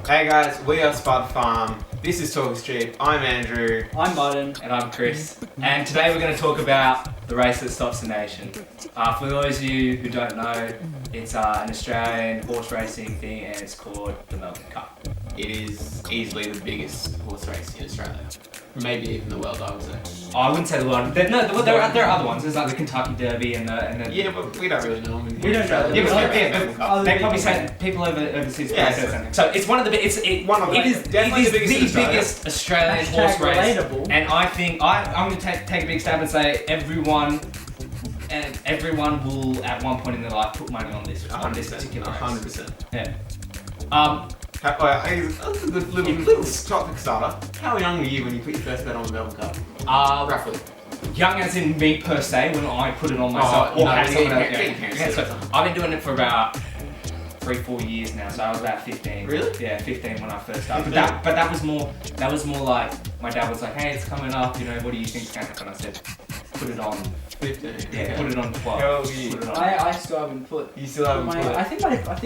Hey guys, we are Spud Farm. This is Talking Street. I'm Andrew. I'm Martin. And I'm Chris. And today we're going to talk about the race that stops the nation. For those of you who don't know, it's an Australian horse racing thing and it's called the Melbourne Cup. It is easily the biggest horse race in Australia. Maybe even the world, I would say. Oh, I wouldn't say the one. There are other ones. There's like the Kentucky Derby and the Yeah, but we don't really know them. We don't know them. Yeah, but they probably say people overseas Yeah, say something. So it's one of the it is definitely the the biggest biggest Australian horse race. Relatable. And I think I'm going to take a big stab and say everyone will at one point in their life put money on this particular race. 100%. Yeah. That's a good little topic starter. How young were you when you put your first bet on the Melbourne Cup? Roughly. Young as in me per se, when I put it on myself. So I've been doing it for about 3-4 years now, so I was about 15. Really? Yeah, 15 when I first started. But that was more like, my dad was like, hey, it's coming up, what do you think's going to happen? I said, put it on 15. Yeah, put it on 12. How old are you? Put it on. I still haven't put. You still haven't put it? I think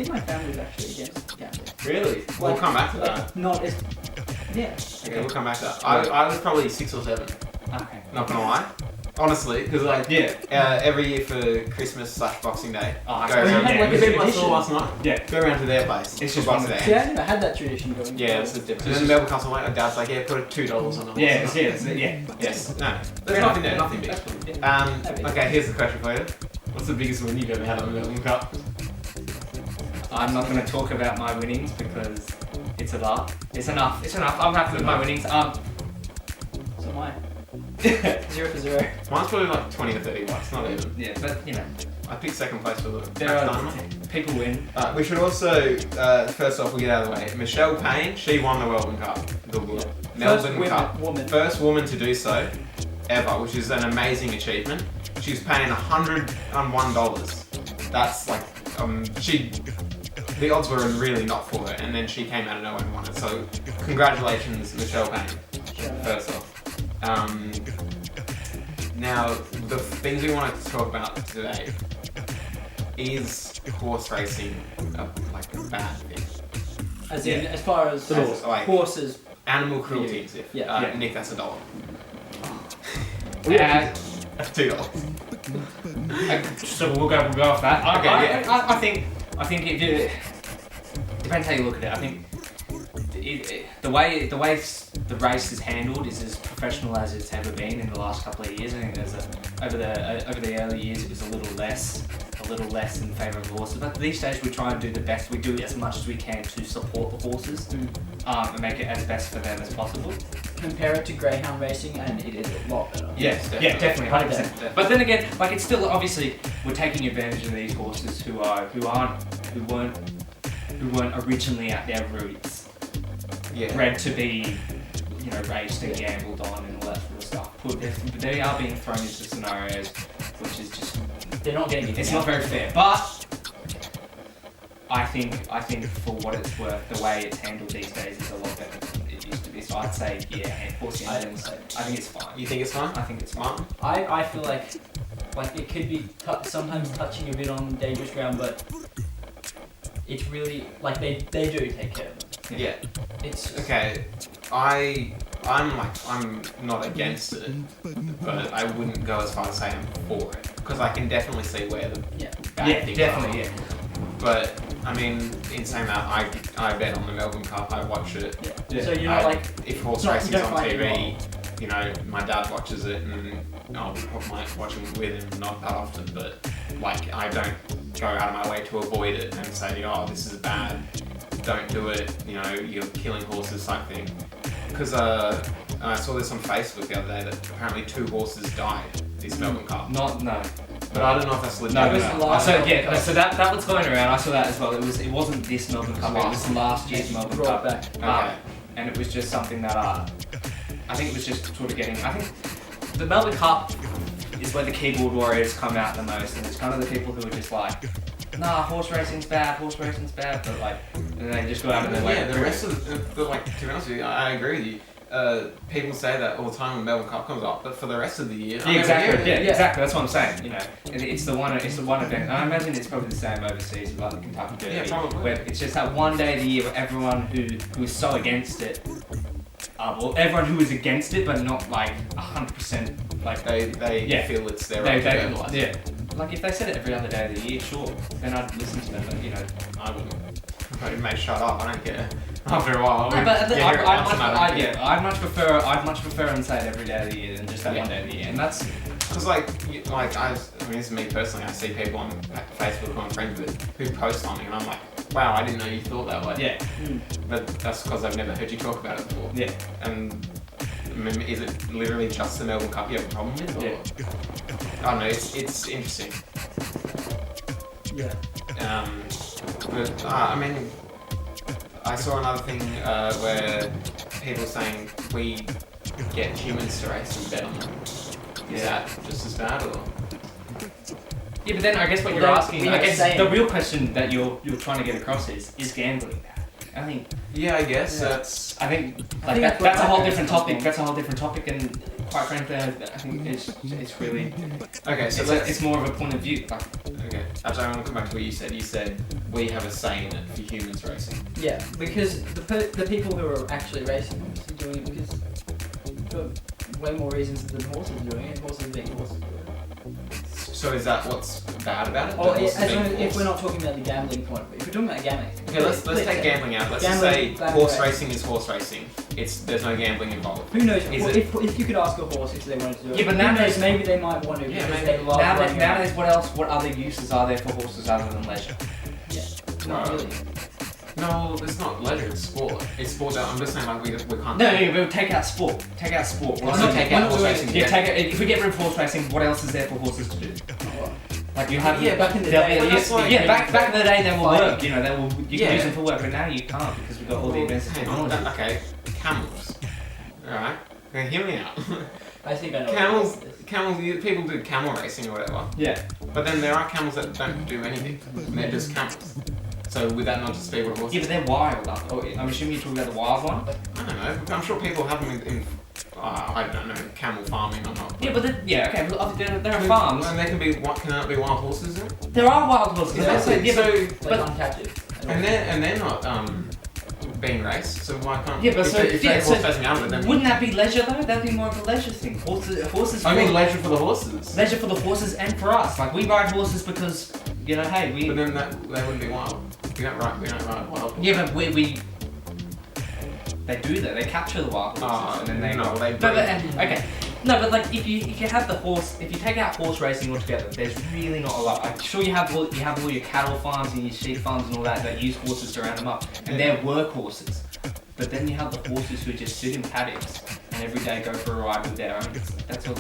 my family's actually against gambling. Really? We'll come back to that. Not as. Yeah. Okay, we'll come back to that. I was probably 6 or 7. Okay. Not gonna lie. Honestly, because every year for Christmas/Boxing Day, Oh, go around. had like The a people I saw tradition. last night. Yeah. Go around to their place. It's for just Boxing one of Day. See, I never had that tradition going. Yeah, it's different. And then Melbourne Castle, my dad's like, yeah, put $2 on the Yeah, horse. yes. No, there's nothing there, nothing big. Okay, here's the question for you. What's the biggest win you've ever had on the Melbourne Cup? I'm not going to talk about my winnings because it's a lot. It's enough. I'm happy with my winnings. So mine. 0 for 0. Mine's probably like 20 to 30 bucks, not even. Yeah, but I picked second place for the there are people win. We should also, first off, we'll get out of the way. Michelle Payne, she won the Melbourne Cup. Melbourne Cup. First woman to do so ever, which is an amazing achievement. She was paying $101. That's like, the odds were really not for her, and then she came out of nowhere and won it. So, congratulations, Michelle Payne. First off. Now, the things we wanted to talk about today is horse racing a bad thing. As in, as far as like horses. Animal cruelty, Yeah. Nick, that's $1. That's $2. So we'll go off that. Okay, I think it depends how you look at it. I think the way the race is handled is as professional as it's ever been in the last couple of years. I think over the early years it was a little less in favour of the horses. But these days we try and do the best. We do as much as we can to support the horses and make it as best for them as possible. Compare it to greyhound racing, and it is a lot better. Yes, definitely, 100%. But then again, like it's still obviously we're taking advantage of these horses who weren't originally at their roots bred to be, raced and gambled on and all that sort of stuff. But they are being thrown into scenarios which is just They're not getting it's not very fair. But I think for what it's worth, the way it's handled these days is a lot better than it used to be. So I'd say horse engines. I think it's fine. You think it's fine? I think it's fine. I feel like it could be sometimes touching a bit on dangerous ground, but it's really like they do take care of them. Yeah. It's Okay. I'm not against it, but I wouldn't go as far as saying I'm for it because I can definitely see where the bad things definitely, are. But I mean, in saying that, I bet on the Melbourne Cup. I watch it. Yeah. So you're not if horse racing's on TV, my dad watches it, and I might watch it with him, not that often, but I don't go out of my way to avoid it and say, oh, this is bad, don't do it, you're killing horses type thing. Because I saw this on Facebook the other day that apparently 2 horses died this Melbourne Cup. No. But I don't know if that's legit. No, so that was going around. I saw that as well. It wasn't this Melbourne Cup. It was last year's Melbourne Cup. Okay. And it was just something that I think it was just sort of getting. I think the Melbourne Cup is where the keyboard warriors come out the most, and it's kind of the people who are just like, nah, horse racing's bad, but and they just go out of their way. Yeah, the rest of to be honest with you, I agree with you. people say that all the time when Melbourne Cup comes up, but for the rest of the year, Yeah, exactly. Exactly. That's what I'm saying. You know, it's the one event. And I imagine it's probably the same overseas, like the Kentucky Derby. Yeah, probably. Where it's just that one day of the year where everyone who is so against it, well, everyone who is against it, but not like 100%, like They feel it's their right to verbalise. yeah. Like if they said it every other day of the year, sure, then I'd listen to them. But you know, I wouldn't. I may shut up. I don't care. After a while, no, but I'd I'd much prefer and say it every day of the year than just that one day of the year, and that's because like I mean, this is me personally. I see people on Facebook who I'm friends with who post something, and I'm like, wow, I didn't know you thought that way. yeah, But that's because I've never heard you talk about it before. yeah. And I mean, is it literally just the Melbourne Cup you have a problem with? Or? Yeah. I don't know. It's interesting. Yeah. But I mean, I saw another thing where people saying we get humans to race and bet on them. Is that just as bad, or? Yeah, but then I guess what Well, you're they- asking, we I have guess saying- the real question that you're trying to get across is gambling bad? I think Yeah, I guess Yeah. that's. like think that's that's a whole what different comes topic. from. That's a whole different topic, and quite frankly, I think it's really Okay, so let's. it's more of a point of view. Like, Okay, actually, I want to come back to what you said. You said we have a say in it for humans racing. Yeah, because the people who are actually racing are doing it because you've got way more reasons than horses are doing it. Horses being horses do it. So is that what's bad about it? Oh, That yeah, horses as being long as, if forced? we're not talking about the gambling point, but if we're talking about gambling, Okay, let's take gambling out. Let's just Gambling, say black horse race. racing is horse racing. There's no gambling involved. Who knows? Is Well, it- if you could ask a horse if they wanted to do it, Yeah, but who nowadays- knows, maybe they might want to Yeah, because maybe. they love running around. nowadays, what other uses are there for horses other than leisure? Yeah, not No. really. No, it's not leisure. It's sport. It's sport. That I'm just saying, like we can't. No, but take out sport. Take out sport. Well, What's no, it- take we're out not horse doing racing. Yeah, take it. If we get rid of horse racing, what else is there for horses to do? Like you have. Yeah, back in the they'll- day, yeah, it used to be back in the day they will fighting. work. You know, you Yeah. can use them for work, but now you can't because we've got all the advanced Hang on, technology. okay, camels. All right. Okay, hear me out. I think I know. Camels. What it is. Camels. People do camel racing or whatever. Yeah. But then there are camels that don't do anything. They're just camels. So would that not just be what a horse? Yeah, but they're wild. I'm assuming you're talking about the wild one. I don't know. I'm sure people have them in I don't know, camel farming or not. Yeah, but okay. But there are farms. And they can be. What can that be wild horses then? There are wild horses. Exactly. Yeah, but, Like but uncaptive. And they're not being raced. So why can't? Yeah, but if so- they- if yeah, they're so horse racing out of it, then wouldn't that be leisure though? That'd be more of a leisure thing. Horses. I mean leisure for the horses. leisure for the horses and for us. Like we ride horses because you know, hey, we. But then they wouldn't be wild. We don't ride wild horses. Yeah, but we they do that. They capture the wild horses and then they. no, they No, but breed. okay. No, but like if you have the horse, if you take out horse racing altogether, there's really not a lot. I'm sure you have all your cattle farms and your sheep farms and all that use horses to round them up, and they're workhorses. But then you have the horses who just sit in paddocks and every day go for a ride with their own. That's all.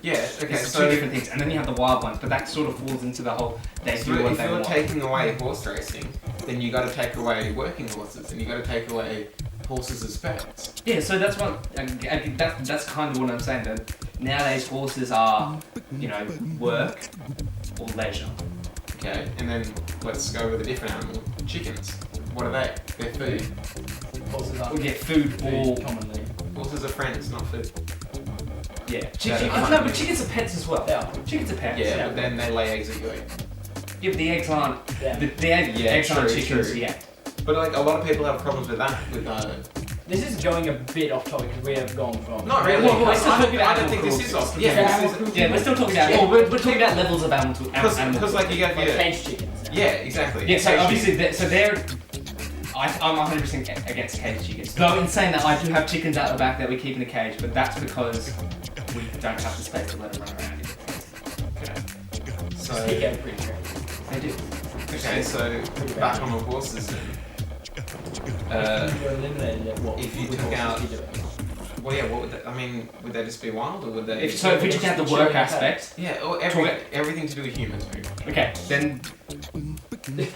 Yeah. Okay. It's So two different things, and then you have the wild ones, but that sort of falls into the whole. They So do what if they you're want. taking away horse racing, then you got to take away working horses, and you got to take away horses as pets. Yeah, so that's what that's kind of what I'm saying. That nowadays horses are, you know, work or leisure. Okay. And then let's go with a different animal. Chickens. What are they? They're food. Horses are Or get food or commonly. Horses are friends, not food. yeah. Yeah. No, but chickens are pets as well. They are. Chickens are pets. Yeah, but then they lay eggs at you. Yeah, but the eggs aren't. Yeah. The eggs aren't true, chickens true. yet. But like a lot of people have problems with that. With This is going a bit off topic because we have gone from. not really. Well, we're still talking about I don't think this animal is off. cruelty. Yeah, Yeah, we're still talking about. Yeah. Well, we're talking about levels of animal. because like you get Like yeah, caged chickens. yeah, exactly. Yeah, so Caged obviously, they're. I'm 100% against caged chickens. Though in saying that, I do have chickens out the back that we keep in a cage, but that's because we don't have the space to let them run around. Okay. So Speak out pretty crazy. They do. okay, so back on the horses then. You're eliminated at what? if you would took horses out- be doing? Well, yeah. What would they, I mean? Would they just be wild, or would they? If we took out the work aspect, yeah, or everything to do with humans. Maybe. okay, then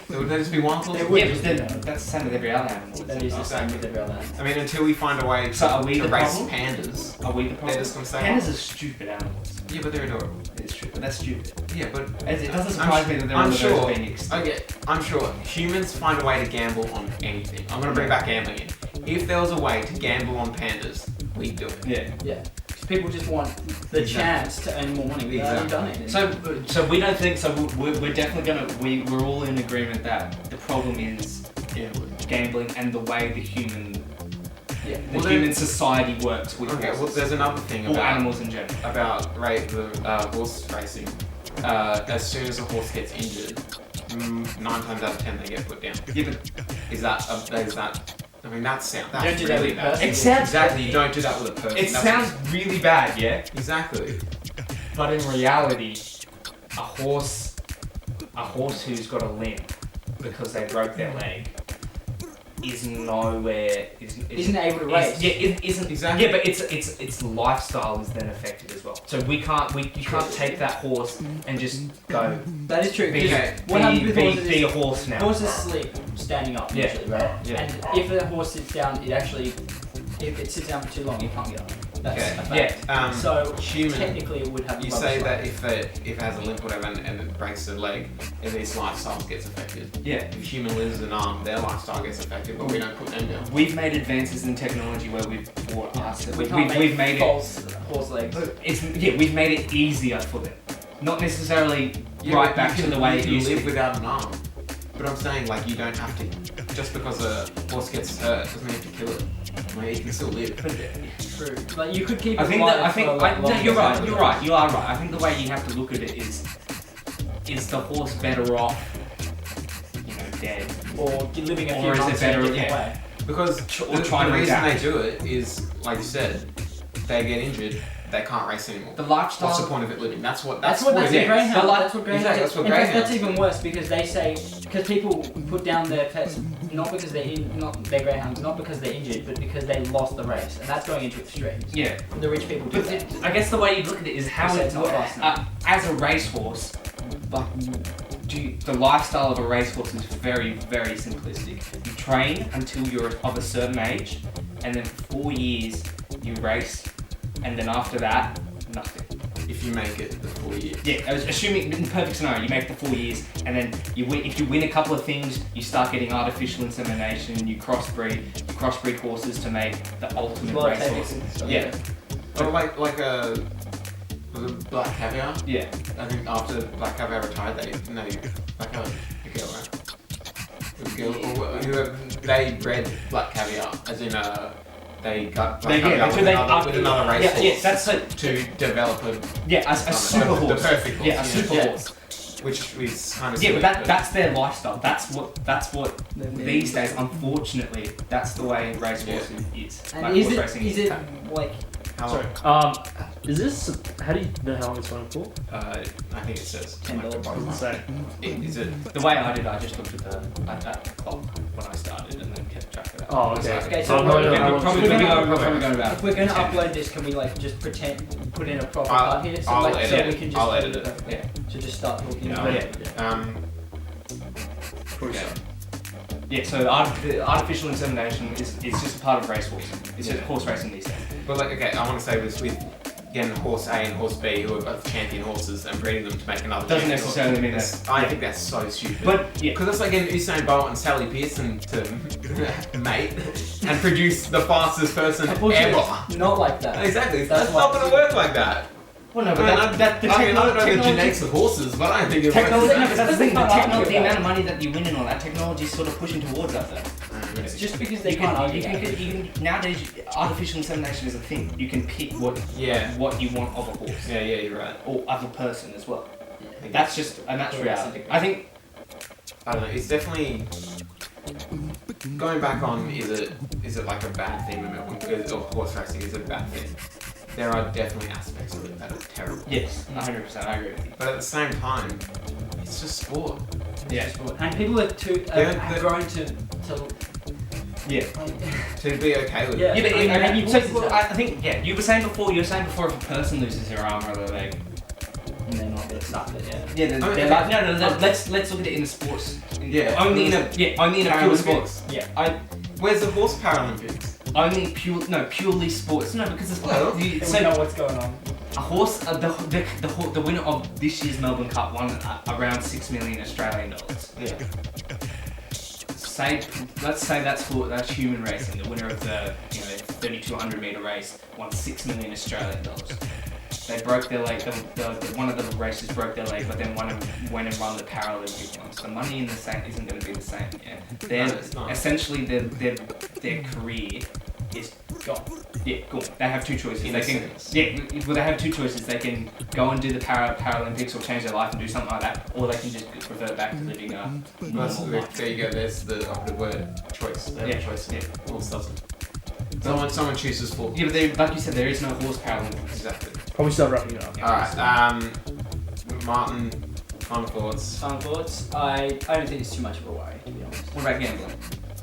So would they just be wild They horses? would. yeah, but then that's the same with every other animal. That is the same with every other animal. I mean, until we find a way So are we to the race problem? pandas. Are we the They're problem? just gonna say. Pandas are stupid animals. Yeah, but they're adorable. It's true, but that's stupid. Yeah, but It doesn't I'm surprise me that they're I'm on the verge sure. of being extinct. Okay, I'm sure humans find a way to gamble on anything. I'm gonna bring back gambling in. If there was a way to gamble on pandas, we'd do it. Yeah. Yeah. Because people just want the chance to earn more money without done it. So we don't think so. We're definitely gonna. We're all in agreement that the problem is gambling and the way the human human society works with Okay, horses. well, there's another thing Or about animals in general. the horse racing. As soon as a horse gets injured, 9 times out of 10 they get put down. Yeah, but Is that? I mean, that's You don't that's do that really with a bad. person. It sounds Exactly. You don't do that with a person. It That's- sounds really bad, yeah. exactly. But in reality, a horse who's got a limp because they broke their leg is nowhere Isn't able to race. Isn't Exactly. Yeah, but its lifestyle is then affected as well. So you can't take that horse and just go That is true. be, Because what happens with horses be is a horse now. horses sleep standing up Yeah. usually, right? Yeah. And if a horse sits down, if it sits down for too long, it can't get up. That's Okay. a fact. Yeah. So human. technically it would have You rubber say slide. that if it has a limp or whatever and it breaks their leg, if its lifestyle gets affected. Yeah. If a human loses an arm, their lifestyle gets affected, but we don't put them down. We've made advances in technology where we've brought us. We can't We've made it. false horse legs. We've made it easier for them. Not necessarily Yeah, right but back you to the way you it can used to live be. without an arm. But I'm saying, like, you don't have to. Just because a horse gets hurt doesn't mean you have to kill it. Like, you can still live. True. Like you could keep it I think alive that I think for, like, no, longer you're right. than- You're right. You are right. I think the way you have to look at it is the horse better off, dead, or living a few or is it months in a better? different Yeah. way. Because Or the trying to reason adapt. they do it is, like you said, they get injured, they can't race anymore. The lifestyle. What's the point of it living? That's what That's it what is. greyhound. So, like, That's what greyhound. exactly, that's what In fact, greyhound that's even worse because they say people put down their pets not because not their greyhounds, not because they're injured, but because they lost the race, and that's going into extremes. Yeah. The rich people do But that. I guess the way you look at it is how So it it's not fast as a racehorse. Like, the lifestyle of a racehorse is very, very simplistic. You train until you're of a certain age, and then for 4 years you race, and then after that, nothing. If you make it the 4 years. Yeah, I was assuming in the perfect scenario, you make the 4 years, and then you win. If you win a couple of things, you start getting artificial insemination. You crossbreed horses to make the ultimate Blood racehorse. tapes and stuff. Yeah, Or like a Black Caviar. yeah. I think after Black Caviar retired, Black Caviar, the girl, right? The girl, or whoever, they bred Black Caviar, as in they got Black Caviar with another race yeah, that's it. to develop a A super horse. the perfect horse. Yeah, a super Yeah. horse. which is kind of Yeah, silly, but that's their lifestyle. That's what these days, unfortunately, that's the way racehorse is. And Like, is horse it racing like how Sorry. long? Is this? How do you know how long it's running for? I think it says $10. So, Is it? The way I did, I just looked at the clock when I started and then kept track of that. oh, okay. Okay, so Oh, no, we're- no, we're no, Probably no, going no, no, about. if we're gonna 10. upload this, can we just put in a proper I'll- part here so I'll so edit we it. can just I'll edit it. Yeah. So just start talking. Yeah. about Yeah. Okay. Yeah, so the artificial insemination is just a part of racehorse. It's just horse racing these days. But like, okay, I want to say this with getting horse A and horse B, who are both champion horses, and breeding them to make another. Doesn't champion necessarily mean horse. that. I Yeah. think that's so stupid. But yeah, Because it's like getting Usain Bolt and Sally Pearson to mate and produce the fastest person Unfortunately, ever. it's not like that. Exactly, That's that's not why- going to work like that. well, no, I but mean, the I don't know the technology. genetics of horses, but I don't think it Technology, works. no, but that's the thing. The Can't argue technology, the with amount of money that you win and all that technology is sort of pushing towards that. Though. It's just because they You can't can, argue. you that. can nowadays artificial insemination is a thing. You can pick what Yeah, you want of a horse yeah, you're right. or of a person as well. I That's just and that's Yeah, reality. that's I think I don't know. It's definitely going back on. Is it like a bad thing? Or horse racing is a bad thing? There are definitely aspects of it that are terrible. yes, 100%. I agree with you. But at the same time, it's just sport. Yeah, And people are They're- grown to yeah. like, To be okay with Yeah. it. Yeah, but I mean, and you so, always well, I think you were saying before if a person loses their arm or their leg, and they're not gonna stop it. Yeah. yeah, they're, I mean, they're like, no, let's look at it in the sports. Yeah. Only in a pure Paralympics. sports. Yeah. Where's the horse Paralympics? Only purely sports. No, because it's Well, They so wouldn't know what's going on. a horse. The winner of this year's Melbourne Cup won around $6 million Australian dollars. Yeah. let's say that's human racing. The winner of the 3,200 meter race won $6 million Australian dollars. They broke their leg. One of the racers broke their leg, but then went and run the Paralympic ones. The money in the same isn't going to be the same. Yeah, essentially their career is gone. Yeah, gone. They have two choices. They have two choices. They can go and do the Paralympics or change their life and do something like that, or they can just revert back to living a normal life. There you go. There's the operative word, choice. They have a choice. Yeah. Horse doesn't. Someone chooses for. Yeah, but like you said, there is no horse Paralympics. Exactly. Probably start wrapping it up. Alright, Martin, final thoughts. Final thoughts. I don't think it's too much of a worry, to be honest. What about gambling?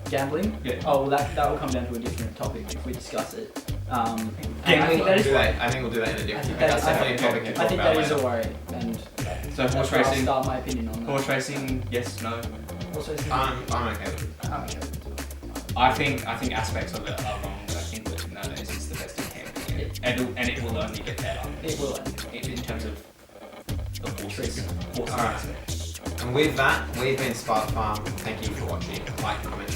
Gambling? Yeah. Oh, well, that will come down to a different topic if we discuss it. Gambling, I think that is. I think we'll do that in a different. That's definitely a topic to I talk think about that is a later. worry, and So horse that's where I'll racing. start my opinion on that. Horse racing, yes, no. Horse racing. I'm okay with it. I'm okay with it. I think aspects of it are wrong, but I think that nowadays it's the best it can be, and it will only get better. It will. In terms of the horses. Alright. And with that, we've been Spud Farm. Thank you for watching. Like, comment,